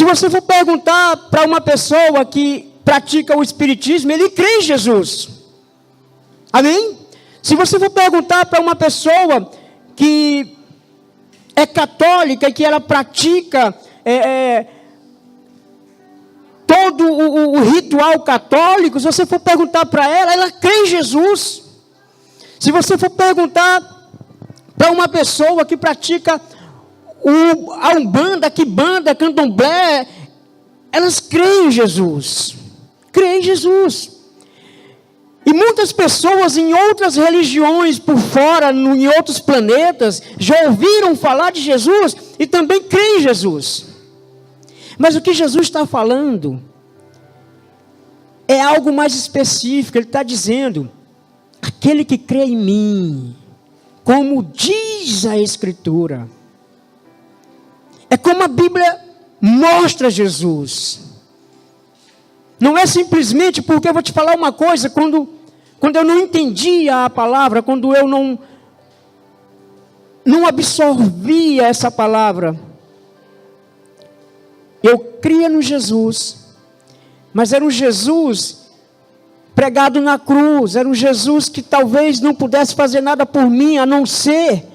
Se você for perguntar para uma pessoa que pratica o espiritismo, ele crê em Jesus. Amém? Se você for perguntar para uma pessoa que é católica e que ela pratica todo o ritual católico, se você for perguntar para ela, ela crê em Jesus. Se você for perguntar para uma pessoa que pratica a Umbanda, a Quimbanda, a Candomblé, elas creem em Jesus. Creem em Jesus. E muitas pessoas em outras religiões por fora, em outros planetas, já ouviram falar de Jesus e também creem em Jesus. Mas o que Jesus está falando é algo mais específico. Ele está dizendo: aquele que crê em mim, como diz a Escritura, é como a Bíblia mostra Jesus. Não é simplesmente porque eu vou te falar uma coisa, quando eu não entendia a palavra, quando eu não absorvia essa palavra, eu cria no Jesus, mas era um Jesus pregado na cruz, era um Jesus que talvez não pudesse fazer nada por mim, a não ser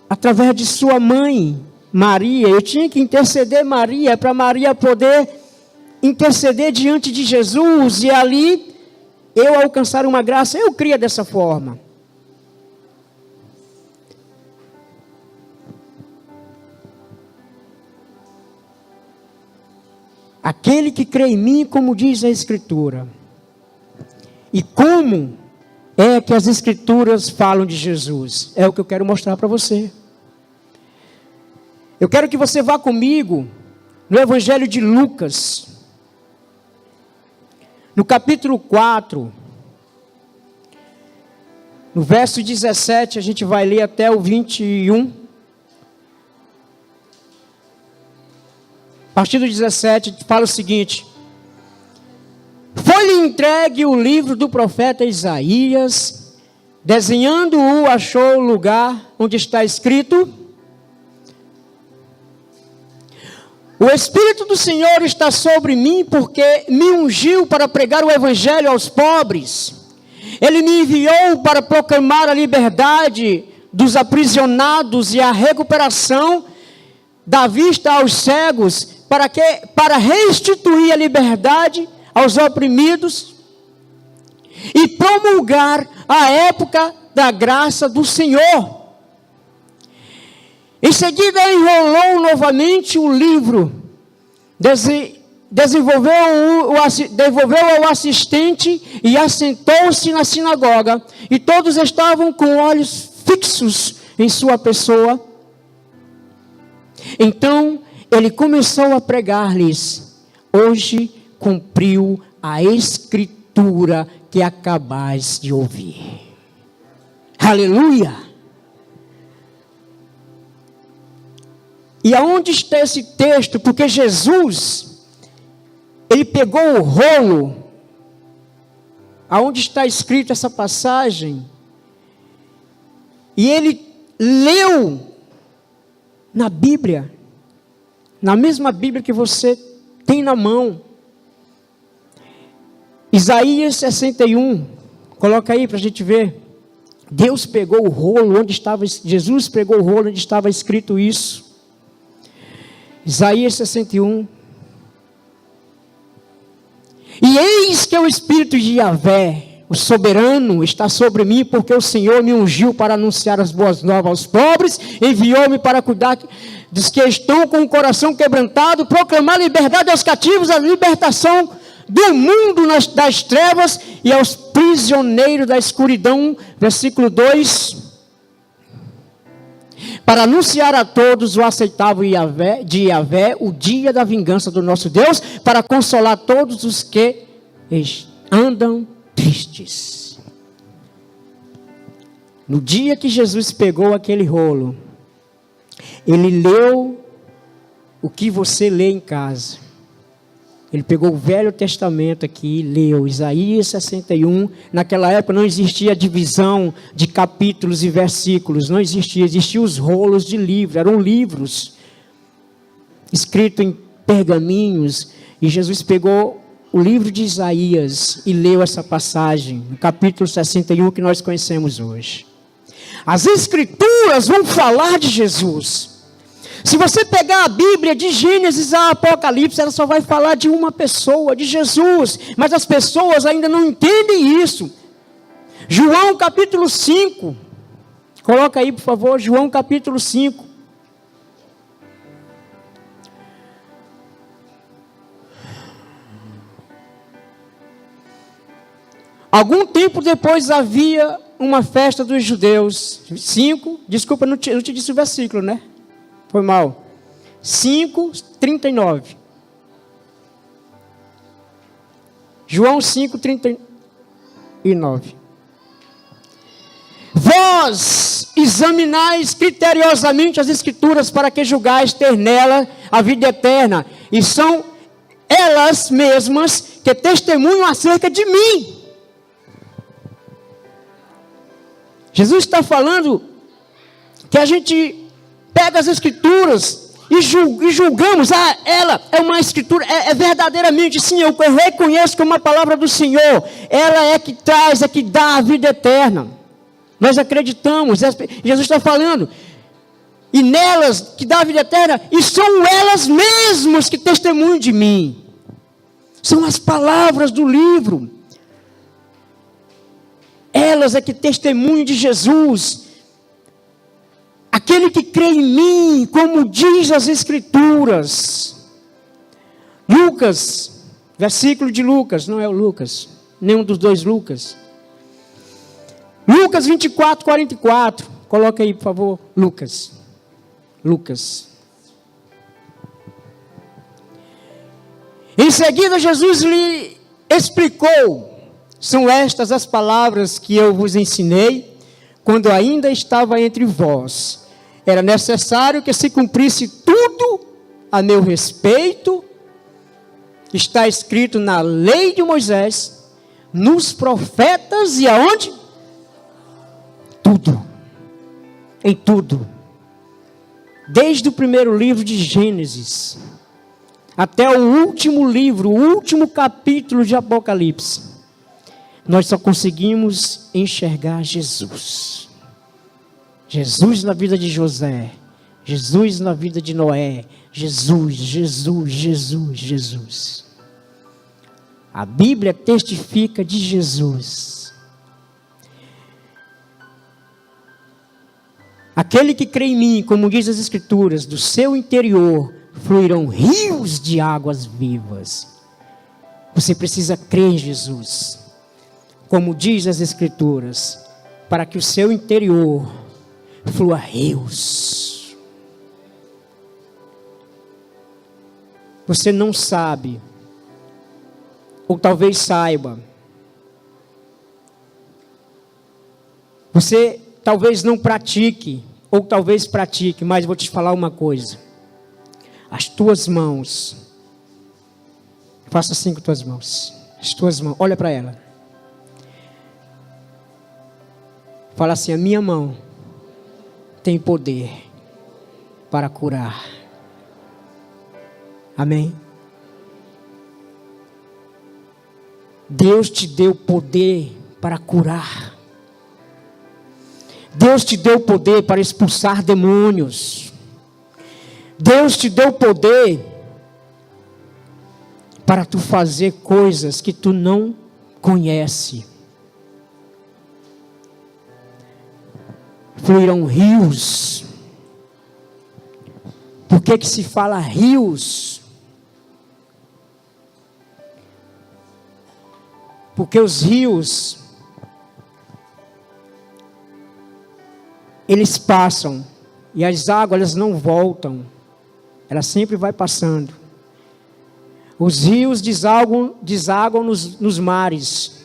através de sua mãe, Maria. Eu tinha que interceder Maria, para Maria poder interceder diante de Jesus, e ali eu alcançar uma graça. Eu cria dessa forma. Aquele que crê em mim, como diz a Escritura. E como é que as Escrituras falam de Jesus? É o que eu quero mostrar para você. Eu quero que você vá comigo no Evangelho de Lucas, no capítulo 4, no verso 17, a gente vai ler até o 21. A partir do 17, fala o seguinte: foi-lhe entregue o livro do profeta Isaías, desenhando-o, achou o lugar onde está escrito: o Espírito do Senhor está sobre mim, porque me ungiu para pregar o Evangelho aos pobres. Ele me enviou para proclamar a liberdade dos aprisionados e a recuperação da vista aos cegos, para restituir a liberdade aos oprimidos e promulgar a época da graça do Senhor. Em seguida enrolou novamente o livro, devolveu ao assistente e assentou-se na sinagoga, e todos estavam com olhos fixos em sua pessoa. Então ele começou a pregar-lhes: hoje cumpriu a Escritura que acabais de ouvir. Aleluia! E aonde está esse texto? Porque Jesus, ele pegou o rolo, aonde está escrito essa passagem, e ele leu na Bíblia, na mesma Bíblia que você tem na mão. Isaías 61, coloca aí para a gente ver. Deus pegou o rolo onde estava, Jesus pegou o rolo onde estava escrito isso. Isaías 61. E eis que o Espírito de Yahvé, o soberano, está sobre mim, porque o Senhor me ungiu para anunciar as boas novas aos pobres, enviou-me para cuidar dos que estão com o coração quebrantado, proclamar liberdade aos cativos, a libertação do mundo das trevas e aos prisioneiros da escuridão. Versículo 2. Para anunciar a todos o aceitável de Yahvé, o dia da vingança do nosso Deus, para consolar todos os que andam tristes. No dia que Jesus pegou aquele rolo, ele leu o que você lê em casa. Ele pegou o Velho Testamento aqui, leu Isaías 61. Naquela época não existia divisão de capítulos e versículos, não existia. Existiam os rolos de livro, eram livros. escrito em pergaminhos, e Jesus pegou o livro de Isaías e leu essa passagem, no capítulo 61 que nós conhecemos hoje. As Escrituras vão falar de Jesus. Se você pegar a Bíblia de Gênesis a Apocalipse, ela só vai falar de uma pessoa, de Jesus. Mas as pessoas ainda não entendem isso. João capítulo 5. Coloca aí, por favor, João capítulo 5. Algum tempo depois havia uma festa dos judeus. 5, desculpa, não te disse o versículo, né? Foi mal. 5:39. João 5:39. Vós examinais criteriosamente as Escrituras para que julgais ter nela a vida eterna. E são elas mesmas que testemunham acerca de mim. Jesus está falando que a gente pega as Escrituras e julgamos, ela é uma Escritura, é verdadeiramente, sim, eu reconheço como uma palavra do Senhor, ela é que traz, é que dá a vida eterna. Nós acreditamos, Jesus está falando, e nelas que dá a vida eterna, e são elas mesmas que testemunham de mim. São as palavras do livro. Elas é que testemunham de Jesus. Aquele que crê em mim, como diz as Escrituras. Lucas, versículo de Lucas, não é o Lucas, nenhum dos dois Lucas. Lucas 24:44, coloca aí por favor, Lucas. Em seguida Jesus lhe explicou: são estas as palavras que eu vos ensinei, quando ainda estava entre vós. Era necessário que se cumprisse tudo a meu respeito, que está escrito na lei de Moisés, nos profetas e aonde? Tudo. Em tudo. Desde o primeiro livro de Gênesis, até o último livro, o último capítulo de Apocalipse, nós só conseguimos enxergar Jesus. Jesus na vida de José, Jesus na vida de Noé, Jesus. A Bíblia testifica de Jesus. Aquele que crê em mim, como diz as Escrituras, do seu interior fluirão rios de águas vivas. Você precisa crer em Jesus, como diz as Escrituras, para que o seu interior flua rios. Você não sabe, ou talvez saiba, você talvez não pratique, ou talvez pratique, mas vou te falar uma coisa. As tuas mãos, faça assim com tuas mãos. As tuas mãos, olha para ela. Fala assim: a minha mão tem poder para curar. Amém? Deus te deu poder para curar. Deus te deu poder para expulsar demônios. Deus te deu poder para tu fazer coisas que tu não conhece. Fluirão rios. Por que se fala rios? Porque os rios, eles passam, e as águas elas não voltam, ela sempre vai passando. Os rios desaguam nos mares,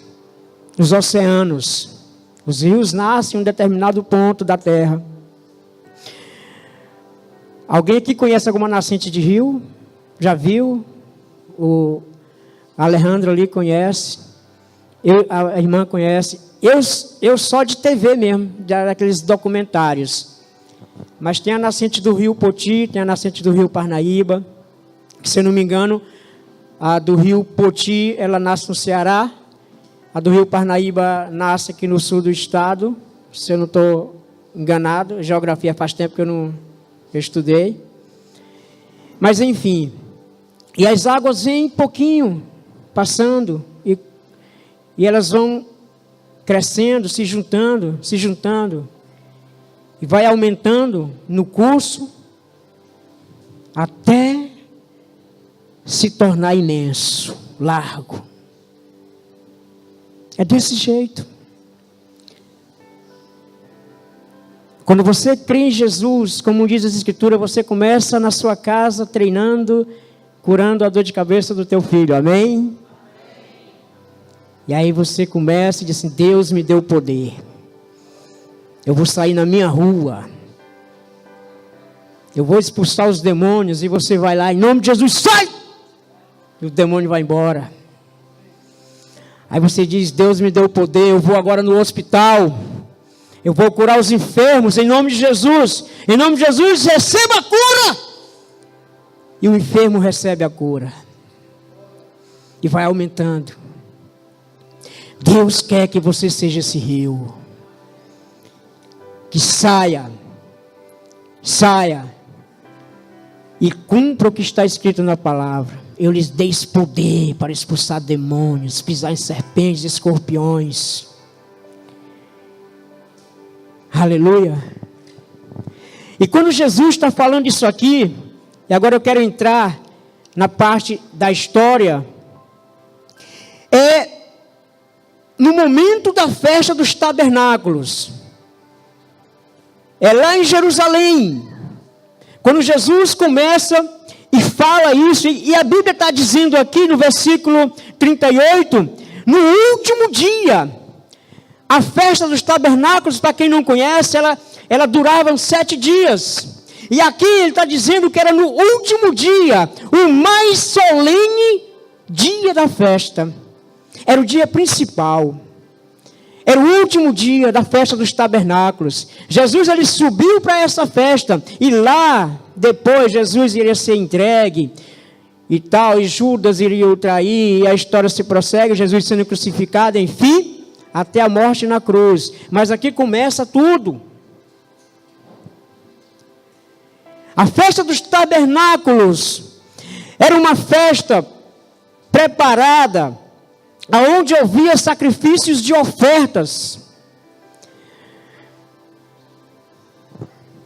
nos oceanos. Os rios nascem em um determinado ponto da terra. Alguém aqui conhece alguma nascente de rio? Já viu? O Alejandro ali conhece. A irmã conhece. Eu só de TV mesmo, daqueles documentários. mas tem a nascente do rio Poti, tem a nascente do rio Parnaíba, que, se eu não me engano, a do rio Poti, ela nasce no Ceará, a do rio Parnaíba nasce aqui no sul do estado, se eu não estou enganado, geografia faz tempo que eu estudei, mas enfim, e as águas vêm pouquinho, passando, e elas vão crescendo, se juntando, e vai aumentando no curso, até se tornar imenso, largo. É desse jeito. Quando você crê em Jesus, como diz as Escrituras, você começa na sua casa treinando, curando a dor de cabeça do teu filho, amém? E aí você começa e diz assim, Deus me deu poder. Eu vou sair na minha rua. Eu vou expulsar os demônios. E você vai lá, em nome de Jesus, sai! E o demônio vai embora. Aí você diz, Deus me deu poder, eu vou agora no hospital. Eu vou curar os enfermos, em nome de Jesus. Em nome de Jesus, receba a cura! E o enfermo recebe a cura. E vai aumentando. Deus quer que você seja esse rio. Que saia e cumpra o que está escrito na palavra. Eu lhes dei poder para expulsar demônios, pisar em serpentes, escorpiões. Aleluia. E quando Jesus está falando isso aqui, e agora eu quero entrar na parte da história, no momento da festa dos tabernáculos. É lá em Jerusalém, quando Jesus começa e fala isso, e a Bíblia está dizendo aqui no versículo 38, no último dia, a festa dos tabernáculos, para quem não conhece, ela durava 7 dias, e aqui ele está dizendo que era no último dia, o mais solene dia da festa, era o dia principal. Era o último dia da festa dos tabernáculos. Jesus, ele subiu para essa festa. E lá, depois, Jesus iria ser entregue. E tal, e Judas iria o trair. E a história se prossegue. Jesus sendo crucificado, enfim, até a morte na cruz. Mas aqui começa tudo. A festa dos tabernáculos era uma festa preparada, aonde havia sacrifícios de ofertas.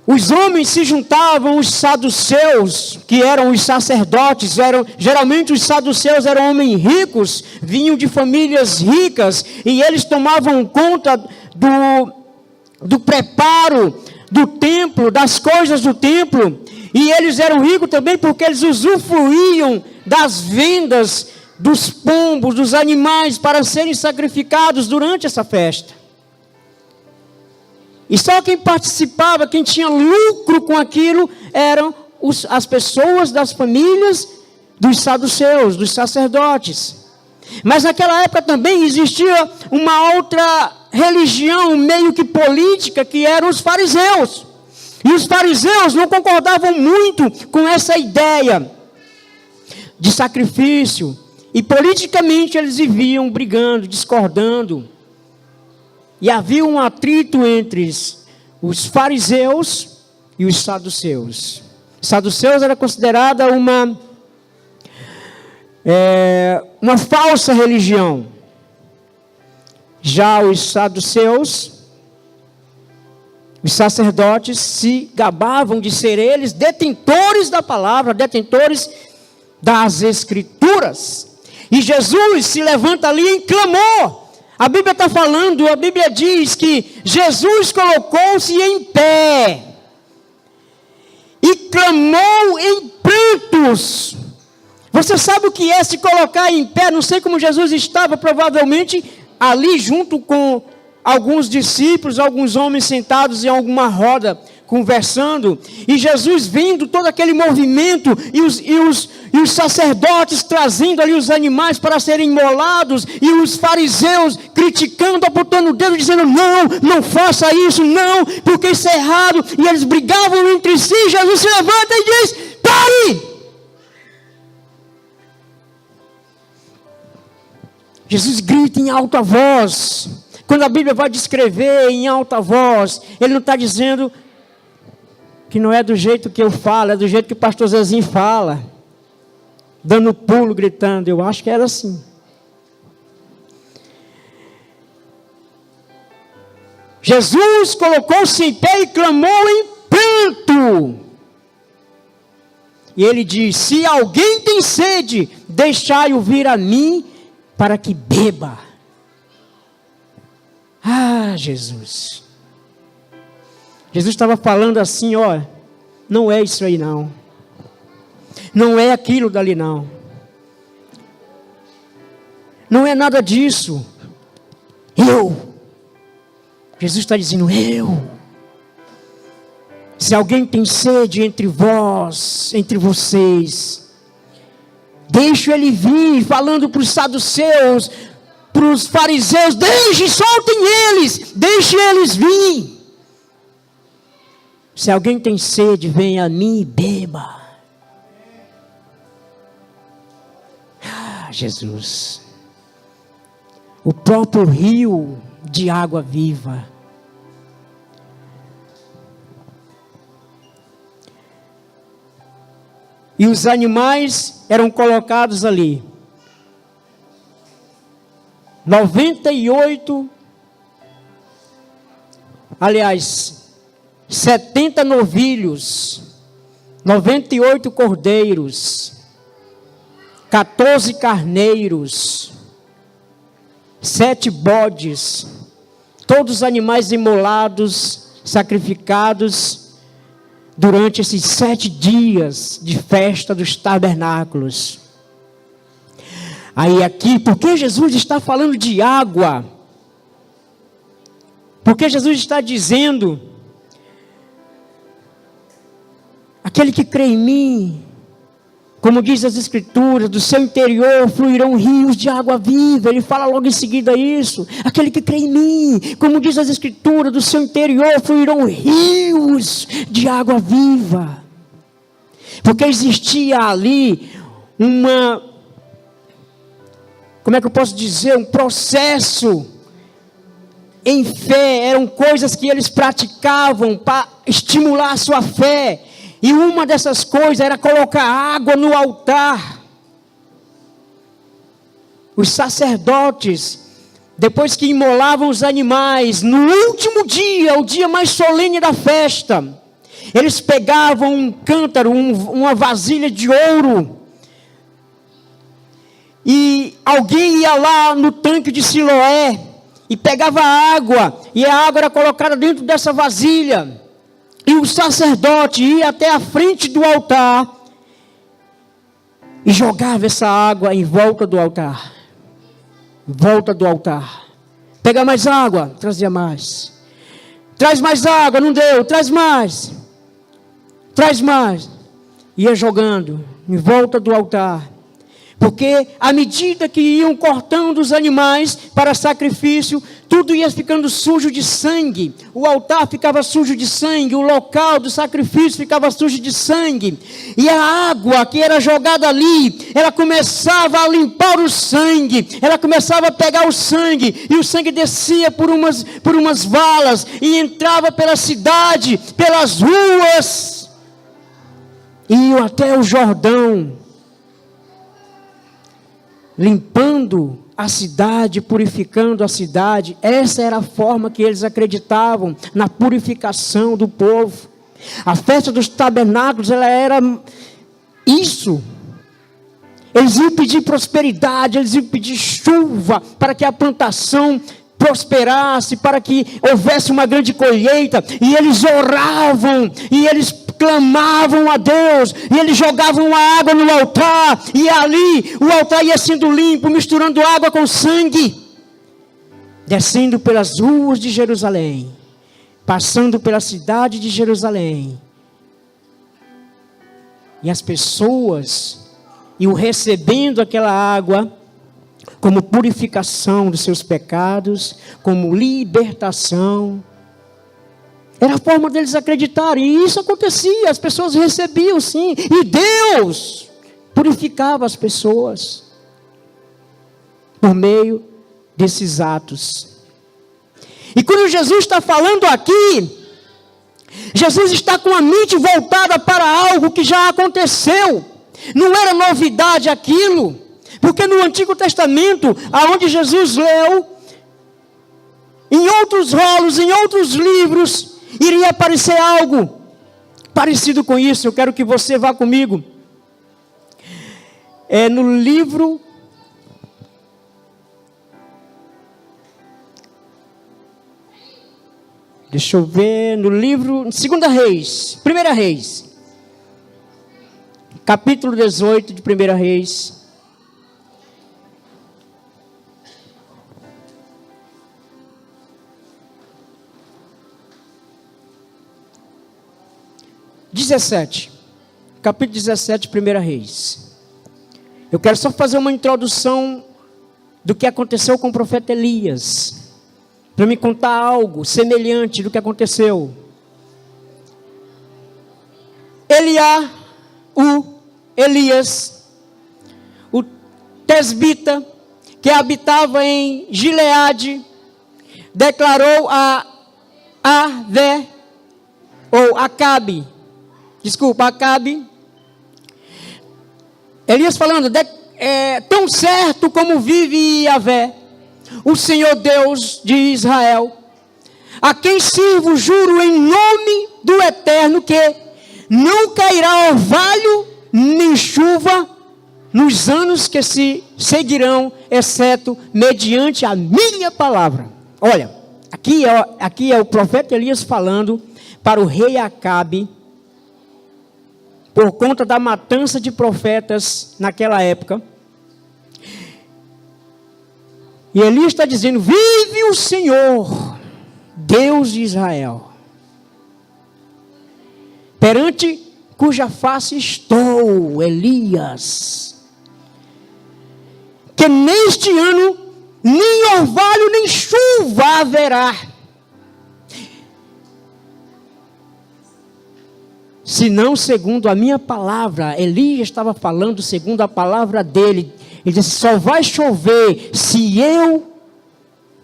Os homens se juntavam, os saduceus, que eram os sacerdotes, geralmente os saduceus eram homens ricos, vinham de famílias ricas, e eles tomavam conta do preparo do templo, das coisas do templo, e eles eram ricos também porque eles usufruíam das vendas dos pombos, dos animais, para serem sacrificados durante essa festa. E só quem participava, quem tinha lucro com aquilo, eram as pessoas das famílias dos saduceus, dos sacerdotes. Mas naquela época também existia uma outra religião, meio que política, que eram os fariseus. E os fariseus não concordavam muito com essa ideia de sacrifício. E politicamente eles viviam brigando, discordando. E havia um atrito entre os fariseus e os saduceus. Os saduceus era considerada uma falsa religião. Já os saduceus, os sacerdotes, se gabavam de ser eles detentores da palavra, detentores das Escrituras. E Jesus se levanta ali em clamor. A Bíblia está falando, a Bíblia diz que Jesus colocou-se em pé e clamou em prantos. Você sabe o que é se colocar em pé? Não sei como Jesus estava, provavelmente ali junto com alguns discípulos, alguns homens sentados em alguma roda, conversando, e Jesus vendo todo aquele movimento, e os sacerdotes trazendo ali os animais para serem imolados, e os fariseus criticando, apontando o dedo, dizendo: não faça isso, não, porque isso é errado, e eles brigavam entre si. Jesus se levanta e diz: pare! Jesus grita em alta voz. Quando a Bíblia vai descrever em alta voz, ele não está dizendo que não é do jeito que eu falo, é do jeito que o pastor Zezinho fala, dando pulo, gritando. Eu acho que era assim. Jesus colocou-se em pé e clamou em pranto. E ele diz: se alguém tem sede, deixai-o vir a mim, para que beba. Ah, Jesus. Jesus estava falando assim: ó, não é isso aí não. Não é aquilo dali não. Não é nada disso. Jesus está dizendo: se alguém tem sede entre vós, entre vocês, deixe ele vir, falando para os saduceus, para os fariseus: soltem eles, deixe eles vir. Se alguém tem sede, venha a mim e beba. Ah, Jesus. O próprio rio de água viva. E os animais eram colocados ali. 70 novilhos, 98 cordeiros, 14 carneiros, 7 bodes, todos os animais imolados, sacrificados, durante esses 7 dias de festa dos tabernáculos. Aí aqui, por que Jesus está falando de água? Porque Jesus está dizendo: aquele que crê em mim, como diz as Escrituras, do seu interior fluirão rios de água viva. Ele fala logo em seguida isso. Aquele que crê em mim, como diz as Escrituras, do seu interior fluirão rios de água viva. Porque existia ali como é que eu posso dizer? Um processo em fé. Eram coisas que eles praticavam para estimular a sua fé. E uma dessas coisas era colocar água no altar. Os sacerdotes, depois que imolavam os animais, no último dia, o dia mais solene da festa, eles pegavam um cântaro, uma vasilha de ouro, e alguém ia lá no tanque de Siloé e pegava água, e a água era colocada dentro dessa vasilha. E o sacerdote ia até a frente do altar e jogava essa água em volta do altar. Em volta do altar. Pega mais água, trazia mais. Traz mais água, não deu, traz mais. Traz mais. Ia jogando em volta do altar. Porque à medida que iam cortando os animais para sacrifício, tudo ia ficando sujo de sangue. O altar ficava sujo de sangue, o local do sacrifício ficava sujo de sangue. E a água que era jogada ali, ela começava a limpar o sangue, ela começava a pegar o sangue, e o sangue descia por umas valas, e entrava pela cidade, pelas ruas, e ia até o Jordão, limpando a cidade, purificando a cidade. Essa era a forma que eles acreditavam na purificação do povo. A festa dos tabernáculos, ela era isso. Eles iam pedir prosperidade, eles iam pedir chuva para que a plantação prosperasse, para que houvesse uma grande colheita. E eles oravam, e eles clamavam a Deus, e eles jogavam a água no altar, e ali o altar ia sendo limpo, misturando água com sangue, descendo pelas ruas de Jerusalém, passando pela cidade de Jerusalém. E as pessoas iam recebendo aquela água como purificação dos seus pecados, como libertação. Era a forma deles acreditarem, e isso acontecia, as pessoas recebiam sim, e Deus purificava as pessoas por meio desses atos. E quando Jesus está falando aqui, Jesus está com a mente voltada para algo que já aconteceu. Não era novidade aquilo, porque no Antigo Testamento, aonde Jesus leu, em outros rolos, em outros livros, iria aparecer algo parecido com isso. Eu quero que você vá comigo. No livro deixa eu ver, no livro 2 Reis, 1 Reis, capítulo 18 de 1 Reis. Capítulo 17, 1 Reis. Eu quero só fazer uma introdução do que aconteceu com o profeta Elias, para me contar algo semelhante do que aconteceu. Elias, o tesbita, que habitava em Gileade, declarou a Acabe. Elias falando, tão certo como vive Yahvé, o Senhor Deus de Israel, a quem sirvo, juro em nome do Eterno, que não cairá orvalho nem chuva nos anos que se seguirão, exceto mediante a minha palavra. Olha, aqui é o profeta Elias falando para o rei Acabe, por conta da matança de profetas naquela época. E Elias está dizendo, vive o Senhor, Deus de Israel, perante cuja face estou, Elias, que neste ano nem orvalho nem chuva haverá, senão segundo a minha palavra. Elias estava falando segundo a palavra dele. Ele disse, só vai chover se eu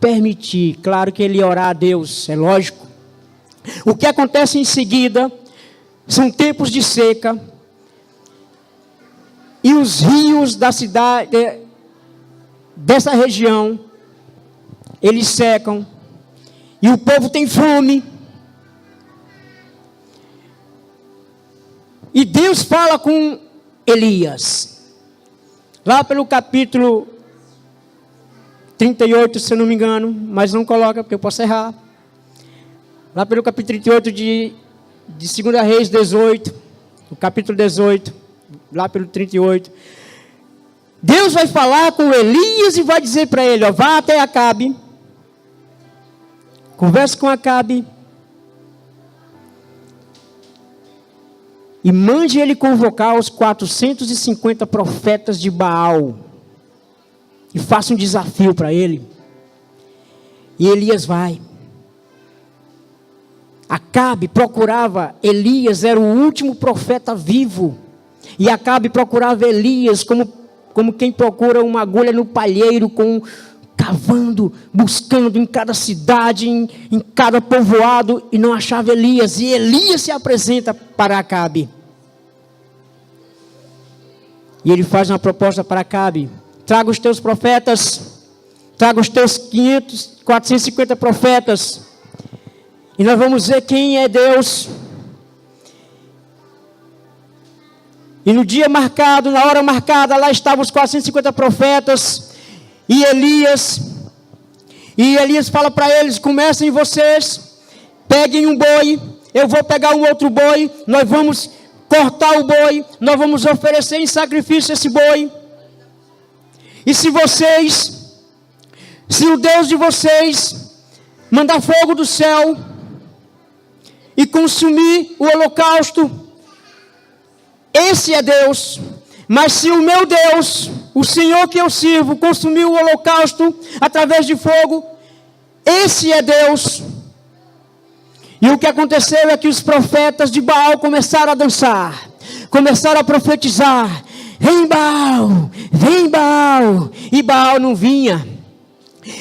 permitir. Claro que ele ia orar a Deus, é lógico. O que acontece em seguida são tempos de seca, e os rios da cidade, dessa região, eles secam, e o povo tem fome. E Deus fala com Elias, lá pelo capítulo 38, se eu não me engano, mas não coloca, porque eu posso errar. Lá pelo capítulo 38 de 2 Reis 18, o capítulo 18, lá pelo 38. Deus vai falar com Elias e vai dizer para ele, vá até Acabe, converse com Acabe, e mande ele convocar os 450 profetas de Baal. E faça um desafio para ele. E Elias vai. Acabe procurava Elias, era o último profeta vivo. E Acabe procurava Elias como quem procura uma agulha no palheiro, cavando, buscando em cada cidade, em cada povoado, e não achava Elias. E Elias se apresenta para Acabe. E ele faz uma proposta para Acabe. Traga os teus profetas, traga os teus 450 profetas, e nós vamos ver quem é Deus. E no dia marcado, na hora marcada, lá estavam os 450 profetas, e Elias fala para eles, comecem vocês, peguem um boi, eu vou pegar um outro boi, nós vamos cortar o boi, nós vamos oferecer em sacrifício esse boi. E se o Deus de vocês mandar fogo do céu e consumir o holocausto, esse é Deus. Mas se o meu Deus, o Senhor que eu sirvo, consumiu o holocausto através de fogo, esse é Deus. E o que aconteceu é que os profetas de Baal começaram a dançar, começaram a profetizar: vem Baal, e Baal não vinha.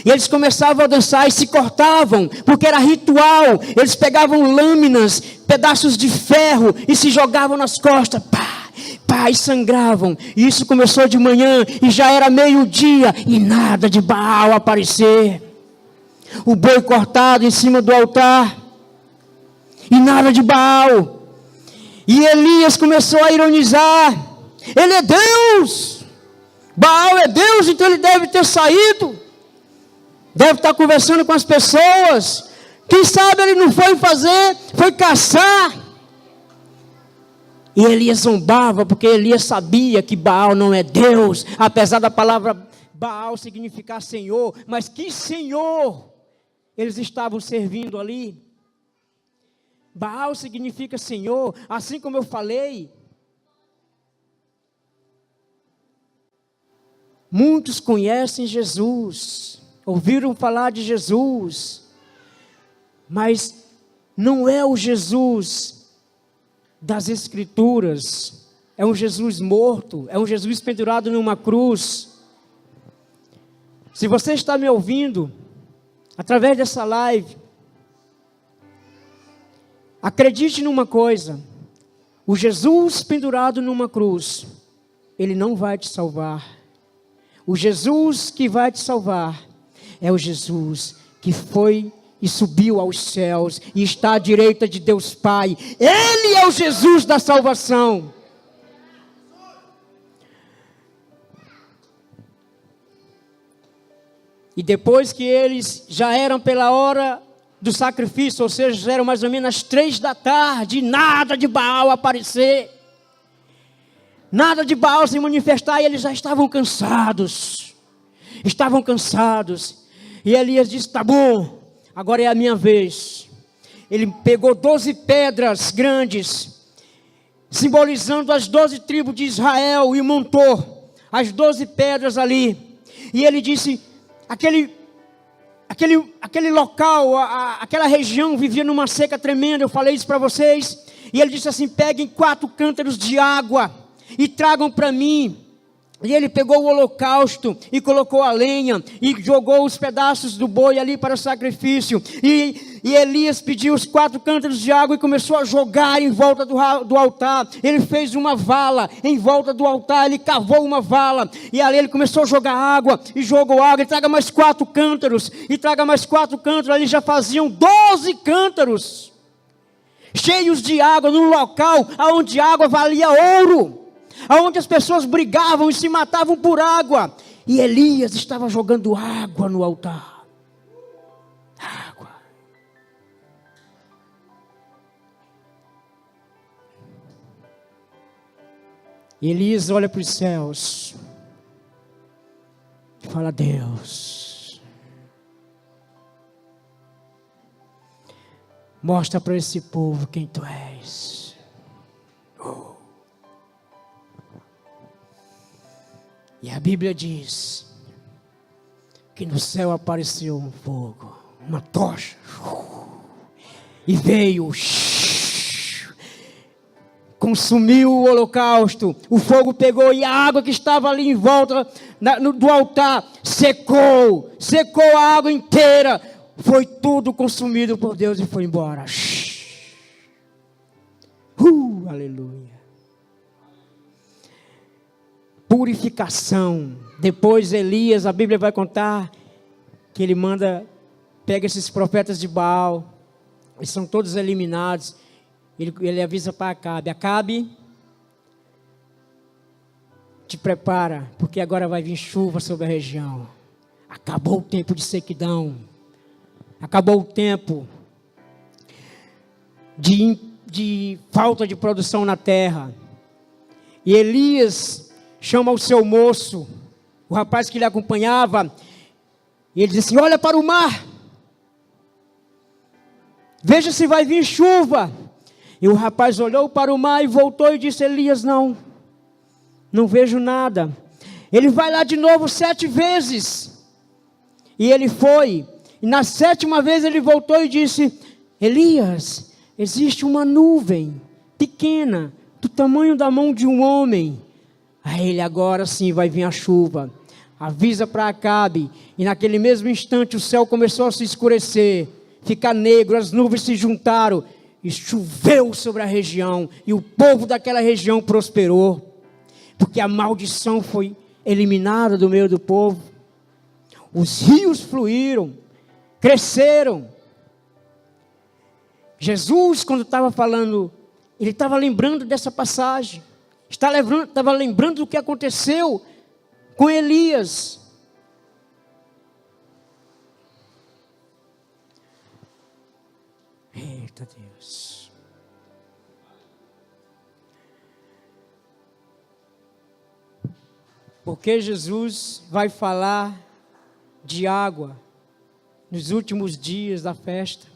E eles começavam a dançar e se cortavam, porque era ritual. Eles pegavam lâminas, pedaços de ferro e se jogavam nas costas, e sangravam. E isso começou de manhã e já era meio-dia e nada de Baal aparecer. O boi cortado em cima do altar e nada de Baal. E Elias começou a ironizar: ele é Deus, Baal é Deus, então ele deve ter saído, deve estar conversando com as pessoas. Quem sabe ele não foi caçar. E Elias zombava, porque Elias sabia que Baal não é Deus, apesar da palavra Baal significar Senhor. Mas que Senhor eles estavam servindo ali? Baal significa Senhor, assim como eu falei. Muitos conhecem Jesus, ouviram falar de Jesus, mas não é o Jesus das Escrituras. É um Jesus morto, é um Jesus pendurado numa cruz. Se você está me ouvindo através dessa live, acredite numa coisa: o Jesus pendurado numa cruz, ele não vai te salvar. O Jesus que vai te salvar é o Jesus que foi e subiu aos céus e está à direita de Deus Pai. Ele é o Jesus da salvação. E depois que eles já eram pela hora do sacrifício, ou seja, já eram mais ou menos às 3 da tarde, nada de Baal aparecer, nada de Baal se manifestar, e eles já estavam cansados. E Elias disse: tá bom, agora é a minha vez. Ele pegou 12 pedras grandes, simbolizando as 12 tribos de Israel, e montou as 12 pedras ali. E ele disse: aquele local, aquela região vivia numa seca tremenda, eu falei isso para vocês. E ele disse assim: peguem 4 cântaros de água e tragam para mim. E ele pegou o holocausto e colocou a lenha e jogou os pedaços do boi ali para o sacrifício. E Elias pediu os 4 cântaros de água e começou a jogar em volta do altar. Ele fez uma vala em volta do altar, ele cavou uma vala. E ali ele começou a jogar água e jogou água. E traga mais 4 cântaros e traga mais 4 cântaros. Ali já faziam 12 cântaros cheios de água num local onde a água valia ouro, aonde as pessoas brigavam e se matavam por água. E Elias estava jogando água no altar. Água. E Elias olha para os céus e fala: Deus, mostra para esse povo quem tu és. E a Bíblia diz que no céu apareceu um fogo, uma tocha, e veio, consumiu o holocausto. O fogo pegou e a água que estava ali em volta do altar secou a água inteira. Foi tudo consumido por Deus e foi embora. Aleluia. Purificação. Depois Elias, a Bíblia vai contar que ele pega esses profetas de Baal, eles são todos eliminados. Ele avisa para Acabe: Acabe, te prepara, porque agora vai vir chuva sobre a região. Acabou o tempo de sequidão, acabou o tempo de falta de produção na terra. E Elias chama o seu moço, o rapaz que lhe acompanhava, e ele diz assim: olha para o mar. Veja se vai vir chuva. E o rapaz olhou para o mar e voltou e disse: Elias, não vejo nada. Ele vai lá de novo 7 vezes. E ele foi. E na 7ª vez ele voltou e disse: Elias, existe uma nuvem pequena, do tamanho da mão de um homem. Aí ele: agora sim vai vir a chuva. Avisa para Acabe. E naquele mesmo instante o céu começou a se escurecer, ficar negro, as nuvens se juntaram e choveu sobre a região. E o povo daquela região prosperou, porque a maldição foi eliminada do meio do povo. Os rios fluíram, cresceram. Jesus, quando estava falando, ele estava lembrando dessa passagem. Estava lembrando do que aconteceu com Elias. Eita Deus. Porque Jesus vai falar de água nos últimos dias da festa.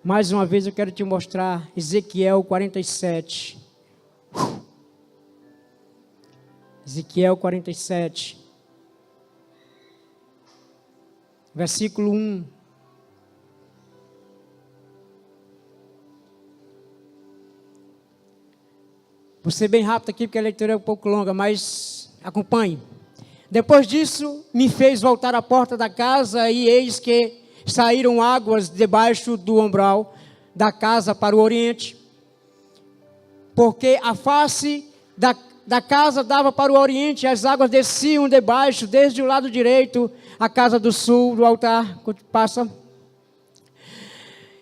Mais uma vez eu quero te mostrar Ezequiel 47. Ezequiel 47. Versículo 1. Vou ser bem rápido aqui porque a leitura é um pouco longa, mas acompanhe. Depois disso, me fez voltar à porta da casa, e eis que saíram águas debaixo do umbral da casa para o oriente, porque a face da casa dava para o oriente, e as águas desciam debaixo, desde o lado direito, a casa do sul, do altar, passa.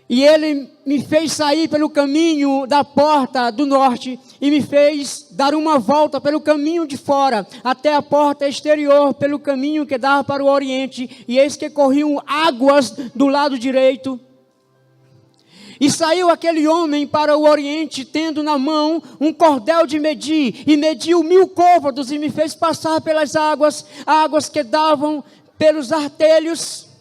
E ele me fez sair pelo caminho da porta do norte, e me fez dar uma volta pelo caminho de fora, até a porta exterior, pelo caminho que dava para o oriente, e eis que corriam águas do lado direito. E saiu aquele homem para o oriente, tendo na mão um cordel de medir, e mediu 1000 côvados, e me fez passar pelas águas que davam pelos artelhos.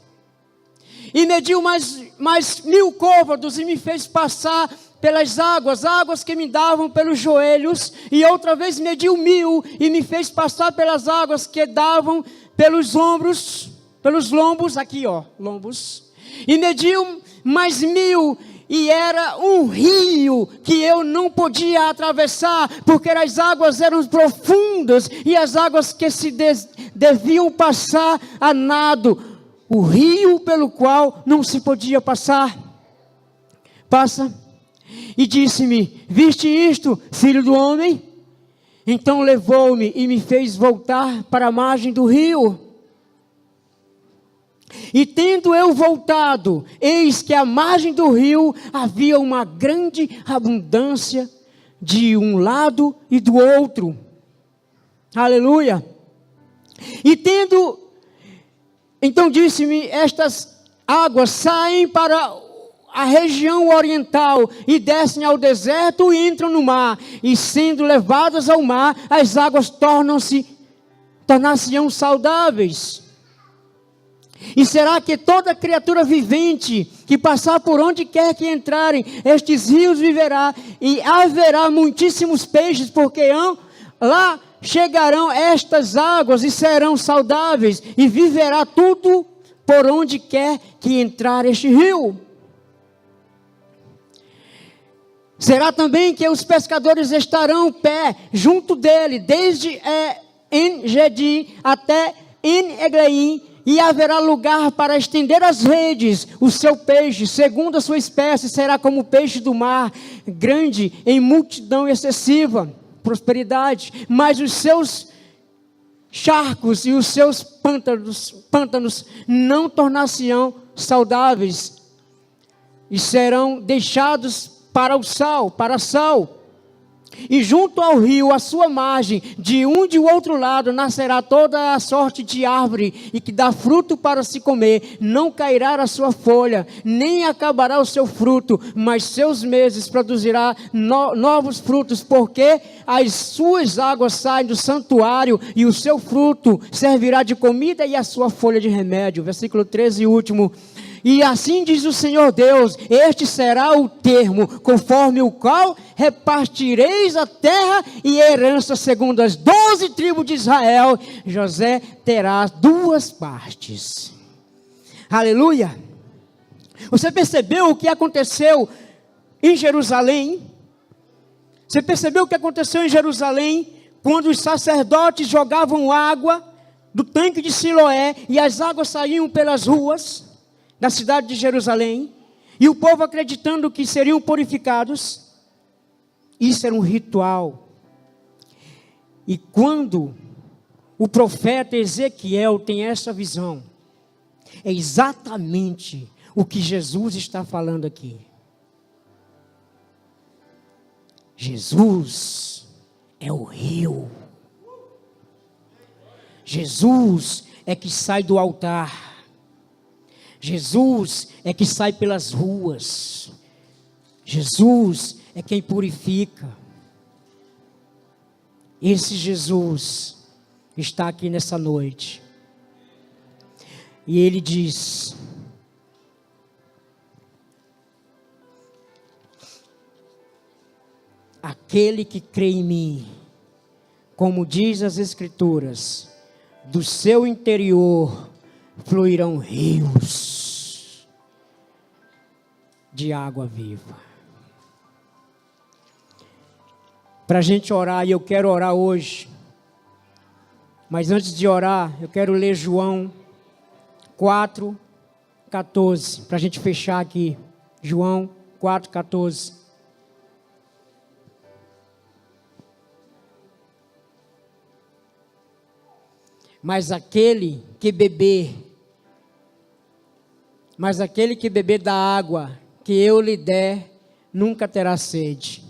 E mediu mais 1000 côvados, e me fez passar pelas águas que me davam pelos joelhos, e outra vez mediu 1000, e me fez passar pelas águas que davam pelos ombros, pelos lombos, aqui ó, lombos, e mediu mais 1000, e era um rio que eu não podia atravessar, porque as águas eram profundas, e as águas que se deviam passar a nado, o rio pelo qual não se podia passar. Passa. E disse-me: viste isto, filho do homem? Então levou-me e me fez voltar para a margem do rio. E tendo eu voltado, eis que à margem do rio havia uma grande abundância de um lado e do outro. Aleluia. Então disse-me: estas águas saem para a região oriental e descem ao deserto e entram no mar, e sendo levadas ao mar, as águas tornar-se-ão saudáveis. E será que toda criatura vivente que passar por onde quer que entrarem, estes rios viverá, e haverá muitíssimos peixes, porque lá chegarão estas águas e serão saudáveis, e viverá tudo por onde quer que entrar este rio. Será também que os pescadores estarão pé junto dele, desde En-Gedi até En-Eglaim, e haverá lugar para estender as redes. O seu peixe, segundo a sua espécie, será como o peixe do mar, grande em multidão excessiva, prosperidade. Mas os seus charcos e os seus pântanos não tornar-se-ão saudáveis, e serão deixados para o sal, E junto ao rio, à sua margem, de um e de outro lado, nascerá toda a sorte de árvore, e que dá fruto para se comer. Não cairá a sua folha, nem acabará o seu fruto, mas seus meses produzirá novos frutos, porque as suas águas saem do santuário, e o seu fruto servirá de comida, e a sua folha de remédio. Versículo 13 e último. E assim diz o Senhor Deus: este será o termo, conforme o qual repartireis a terra e herança segundo as 12 tribos de Israel. José terá 2 partes. Aleluia! Você percebeu o que aconteceu em Jerusalém? Você percebeu o que aconteceu em Jerusalém? Quando os sacerdotes jogavam água do tanque de Siloé e as águas saíam pelas ruas da cidade de Jerusalém, e o povo acreditando que seriam purificados. Isso era um ritual. E quando o profeta Ezequiel tem essa visão, é exatamente o que Jesus está falando aqui. Jesus é o rio. Jesus é que sai do altar. Jesus é que sai pelas ruas. Jesus é quem purifica. Esse Jesus está aqui nessa noite. E ele diz: aquele que crê em mim, como diz as Escrituras, do seu interior fluirão rios de água viva. Para a gente orar, e eu quero orar hoje, mas antes de orar, eu quero ler João 4,14, para a gente fechar aqui. João 4,14. Mas aquele que beber da água que eu lhe der, nunca terá sede.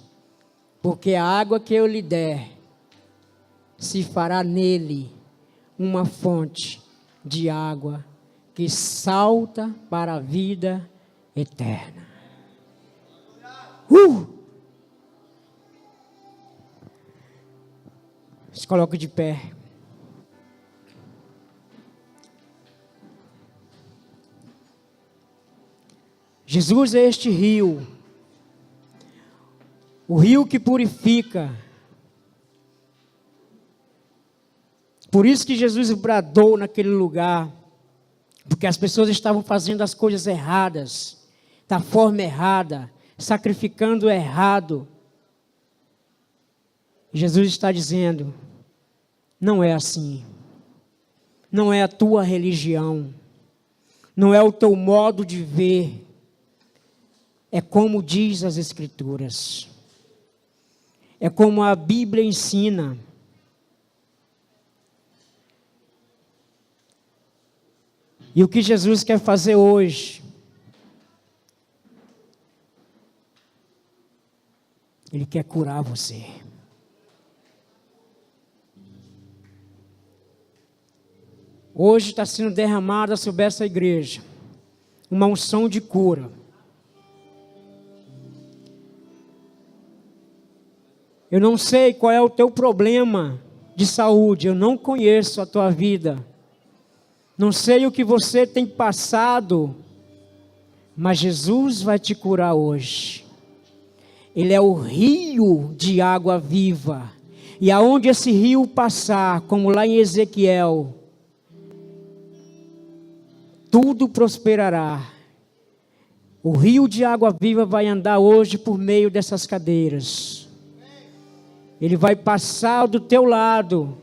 Porque a água que eu lhe der, se fará nele uma fonte de água que salta para a vida eterna. Se coloque de pé. Jesus é este rio, o rio que purifica. Por isso que Jesus bradou naquele lugar, porque as pessoas estavam fazendo as coisas erradas, da forma errada, sacrificando errado. Jesus está dizendo: não é assim, não é a tua religião, não é o teu modo de ver. É como diz as Escrituras. É como a Bíblia ensina. E o que Jesus quer fazer hoje? Ele quer curar você. Hoje está sendo derramada sobre essa igreja uma unção de cura. Eu não sei qual é o teu problema de saúde, eu não conheço a tua vida, não sei o que você tem passado, mas Jesus vai te curar hoje. Ele é o rio de água viva, e aonde esse rio passar, como lá em Ezequiel, tudo prosperará. O rio de água viva vai andar hoje por meio dessas cadeiras. Ele vai passar do teu lado.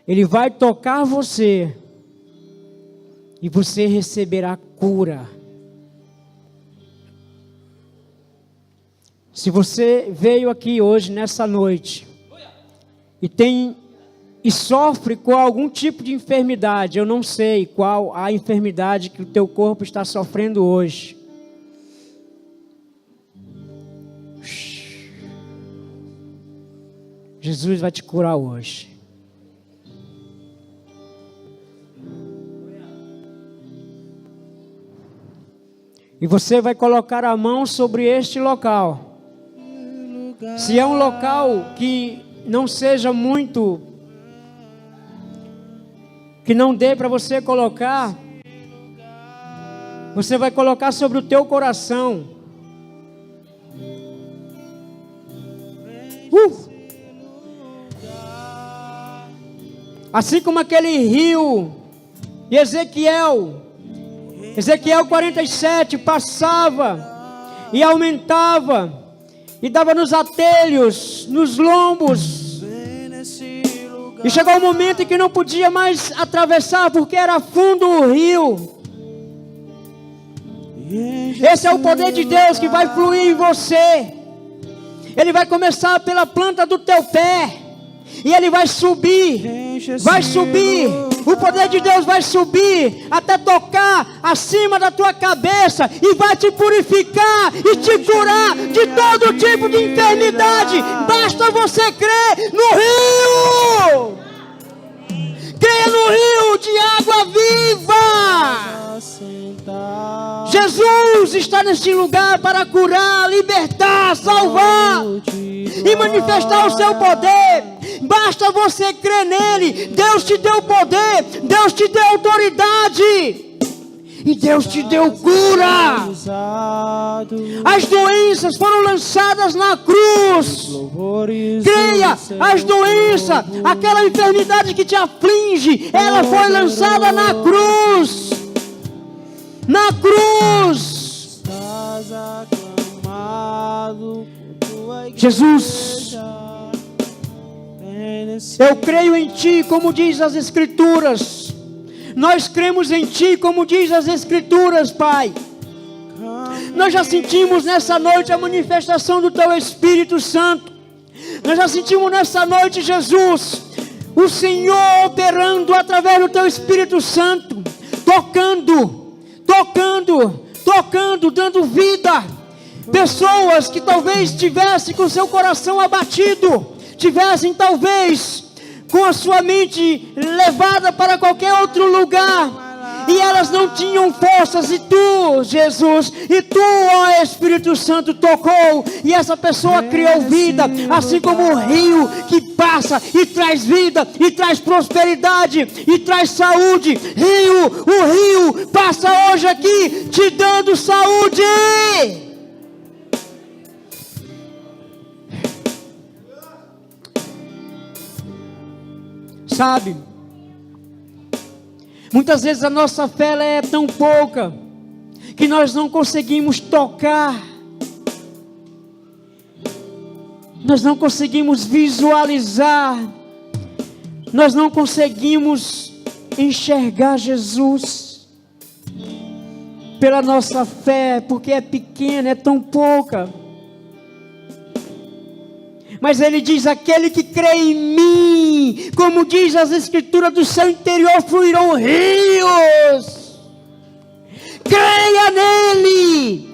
Ele vai tocar você. E você receberá cura. Se você veio aqui hoje, nessa noite, e sofre com algum tipo de enfermidade, eu não sei qual a enfermidade que o teu corpo está sofrendo hoje. Jesus vai te curar hoje. E você vai colocar a mão sobre este local. Se é um local que não seja muito, que não dê para você colocar, você vai colocar sobre o teu coração. Assim como aquele rio de Ezequiel 47 passava e aumentava e dava nos atelhos, nos lombos, e chegou um momento em que não podia mais atravessar porque era fundo o rio. Esse é o poder de Deus que vai fluir em você. Ele vai começar pela planta do teu pé e ele vai subir, o poder de Deus vai subir até tocar acima da tua cabeça e vai te purificar e te curar de todo tipo de enfermidade. Basta você crer no rio. Creia no rio de água viva. Jesus está neste lugar para curar, libertar, salvar e manifestar o seu poder. Basta você crer nele. Deus te deu poder, Deus te deu autoridade e Deus te deu cura. As doenças foram lançadas na cruz. Creia, as doenças, aquela enfermidade que te aflige, ela foi lançada na cruz. Na cruz. Jesus, eu creio em Ti, como diz as Escrituras. Nós cremos em Ti, como diz as Escrituras, Pai. Nós já sentimos nessa noite a manifestação do Teu Espírito Santo. Nós já sentimos nessa noite, Jesus, o Senhor operando através do Teu Espírito Santo, tocando, dando vida. Pessoas que talvez tivessem com seu coração abatido, tivessem talvez com a sua mente levada para qualquer outro lugar, e elas não tinham forças, e Tu, Jesus, e Tu, ó Espírito Santo, tocou, e essa pessoa criou vida, assim como o rio que passa e traz vida, e traz prosperidade, e traz saúde. O rio passa hoje aqui, te dando saúde. Sabe, muitas vezes a nossa fé ela é tão pouca que nós não conseguimos tocar, nós não conseguimos visualizar, nós não conseguimos enxergar Jesus pela nossa fé, porque é pequena, é tão pouca. Mas Ele diz: aquele que crê em mim, como diz as Escrituras, do seu interior fluirão rios. Creia nele.